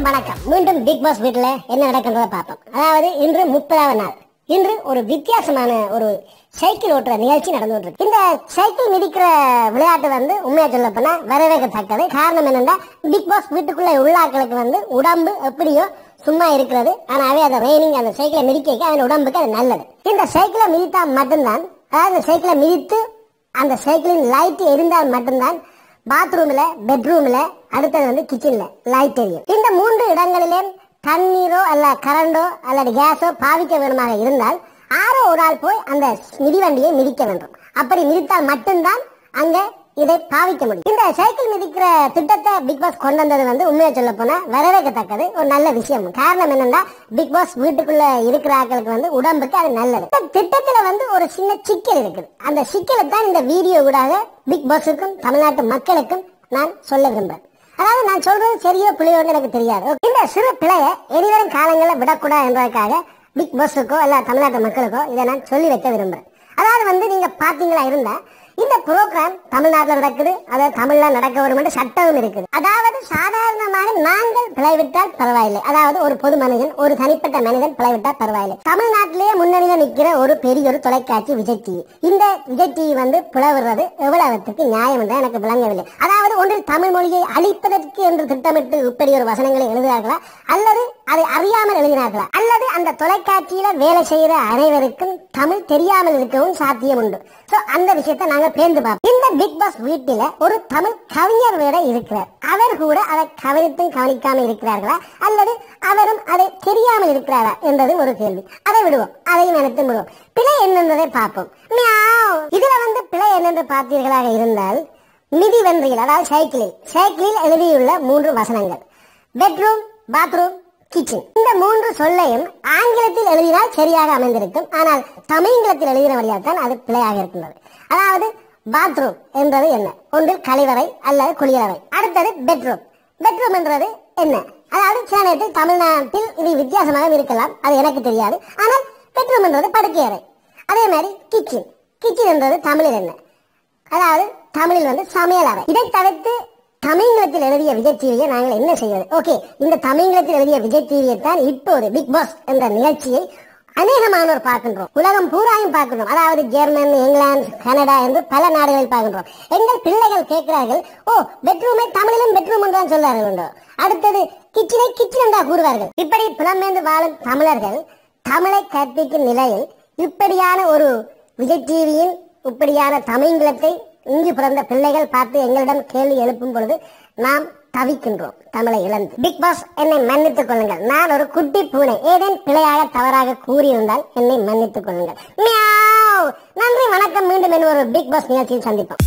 வணக்கம். மீண்டும் big pass வீட்டுல என்ன நடக்கின்றத பார்ப்போம். அதாவது இன்று 30வது நாள். இன்று ஒரு வித்தியாசமான ஒரு சைக்கிள் ஓட்டுற நிகழ்ச்சி நடந்துட்டு இருக்கு. இந்த சைக்கிள் மிதிக்கிற விளையாட்டு உண்மையா சொல்ல போனா வரவேற்கத்தக்கது. காரணம் என்னன்னா, பிக் பாஸ் வீட்டுக்குள்ள உள்ளாக்களுக்கு உடம்பு எப்படியோ சும்மா இருக்கிறது. ஆனாவே அதை ரெய்னிங் அந்த சைக்கிளை மிதிக்க அவன் உடம்புக்கு அது நல்லது. இந்த சைக்கிளை மிதித்தா மட்டும்தான், அதாவது சைக்கிளை மிதித்து அந்த சைக்கிளின் லைட் எரிந்தால் மட்டும்தான் பாத்ரூம்ல, பெட்ரூம்ல, அடுத்தது கிச்சன்ல லைட் எரியும். இந்த 3 இடங்களிலே தண்ணீரோ அல்ல கரண்டோ அல்லது கேஸோ பாவிக்க வேணுமாக இருந்தால் ஆரோ ஒரு ஆள் போய் அந்த மிதிவண்டியை மிதிக்க வேண்டும். அப்படி மிதித்தால் மட்டும்தான் அங்க இதை பாவிக்க முடியும். இந்த சைக்கிள் மிதிக்கிற திட்டத்தை பிக் பாஸ் கொண்டு வந்தது உண்மையை சொல்ல போனா வரவேற்கத்தக்கது, ஒரு நல்ல விஷயம். காரணம் என்னன்னா, பிக் பாஸ் வீட்டுக்குள்ள இருக்கிற ஆட்களுக்கு உடம்புக்கு அது நல்லது. இந்த திட்டத்துல ஒரு சின்ன சிக்கல் இருக்குது. அந்த சிக்கலை தான் இந்த வீடியோ ஊடாக பிக் பாஸுக்கும் தமிழ்நாட்டு மக்களுக்கும் நான் சொல்ல விரும்புறேன். அதாவது நான் சொல்றது சரியோ பிள்ளையோன்னு எனக்கு தெரியாது. இந்த சிறு பிள்ளைய எதிர்வரும் காலங்களில் விடக்கூடாது என்பதற்காக பிக் பாஸுக்கோ அல்ல தமிழ்நாட்டு மக்களுக்கோ இதை நான் சொல்லி வைக்க விரும்புறேன். அதாவது நீங்க பாத்தீங்களா இருந்தா, இந்த ப்ரோக்ராம் தமிழ்நாட்டில் நடக்குது, அதாவது தமிழ்ல நடக்க வரும் சட்டமும் இருக்குது. அதாவது சாதாரணமாக நாங்கள் பிழைவிட்டால் பரவாயில்லை. அதாவது ஒரு பொது மனிதன், ஒரு தனிப்பட்ட மனிதன் பிழைவிட்டால் பரவாயில்லை. தமிழ்நாட்டிலேயே முன்னணியில் நிற்கிற ஒரு பெரிய ஒரு தொலைக்காட்சி விஜய் டிவி. இந்த விஜய் டிவி பிளவுறது எவ்வளவுக்கு நியாயம் என்று எனக்கு விளங்கவில்லை. அதாவது ஒன்றில் தமிழ் மொழியை அழிப்பதற்கு என்று திட்டமிட்டு இப்படி ஒரு வசனங்களை எழுதுகிறார்களா, அல்லது அதை அறியாமல் எழுதினார்களா, அல்லது அந்த தொலைக்காட்சியில வேலை செய்கிற அனைவருக்கும் தமிழ் தெரியாமல் இருக்கவும் சாத்தியம் உண்டு. அந்த விஷயத்தை நாங்க பேர்ந்து பார்ப்போம். இந்த பிக் பாஸ் வீட்டில ஒரு தமிழ் கவிஞர் வேற இருக்கிறார். அவர் கூட அதை கவனித்தும் கவனிக்காமல் இருக்கிறார்களா, அல்லது அவரும் அதை தெரியாமல் இருக்கிறாரா என்பது ஒரு கேள்வி. அதை விடுவோம், அதையும் நினைத்து விடுவோம். பிழை என்னன்றதை பார்ப்போம். இதுல பிழை என்னென்று பார்த்தீர்களாக இருந்தால், மிதிவண்டியில், அதாவது சைக்கிளில் எழுதியுள்ள 3 வசனங்கள், பெட்ரூம், பாத்ரூம், கிச்சன். இந்த 3 சொல்லையும் ஆங்கிலத்தில் எழுதினால் சரியாக அமைந்திருக்கும். ஆனால் தமிழகத்தில் எழுதினபடியால் தான் அது பிழையாக இருக்கின்றது. அதாவது பாத்ரூம் என்றது என்ன? ஒன்று கழிவறை அல்லது குளியலறை. அடுத்தது பெட்ரூம். பெட்ரூம் என்றது என்ன? அதாவது சில நேரத்தில் தமிழ்நாட்டில் இது வித்தியாசமாக இருக்கலாம், அது எனக்கு தெரியாது. ஆனால் பெட்ரூம் என்றது படுக்கையறை. அதே மாதிரி கிச்சன். கிச்சன் என்றது தமிழில் என்ன? அதாவது தமிழில் சமையல் அறை. இதை தவிர்த்து தமிழகத்தில் எழுதிய விஜய் டிவியை நாங்கள் என்ன செய்வது? ஓகே, இந்த தமிழகத்தில் எழுதிய விஜய் டிவியை தான் இப்போது பிக் பாஸ் என்ற நிகழ்ச்சியை அநேகமானோர் பார்க்கின்றோம். உலகம் பூராயும் பார்க்கின்றோம். அதாவது ஜெர்மன், இங்கிலாந்து, கனடா என்று பல நாடுகளில் பார்க்கின்றோம். எங்கள் பிள்ளைகள் கேட்கிறார்கள், ஓ பெட்ரூமை தமிழிலும் பெட்ரூம் என்றான் சொல்லார்கள். அடுத்தது கிச்சனை கிச்சன் என்றா கூறுவார்கள். இப்படி புலம்பெயர்ந்து வாழும் தமிழர்கள் தமிழை கற்பிக்கும் நிலையில் இப்படியான ஒரு விஜய் டிவியின் இப்படியான தமிழகத்தை இங்கு பிறந்த பிள்ளைகள் பார்த்து எங்களிடம் கேள்வி எழுப்பும் பொழுது நாம் தவிக்கின்றோம், தமிழை இழந்து. பிக் பாஸ், என்னை மன்னித்துக் கொள்ளுங்கள். நான் ஒரு குட்டி பூனை. ஏதேன் பிழையாக தவறாக கூறியிருந்தால் என்னை மன்னித்துக் கொள்ளுங்கள். நன்றி, வணக்கம். மீண்டும் ஒரு பிக் பாஸ் நிகழ்ச்சியில் சந்திப்போம்.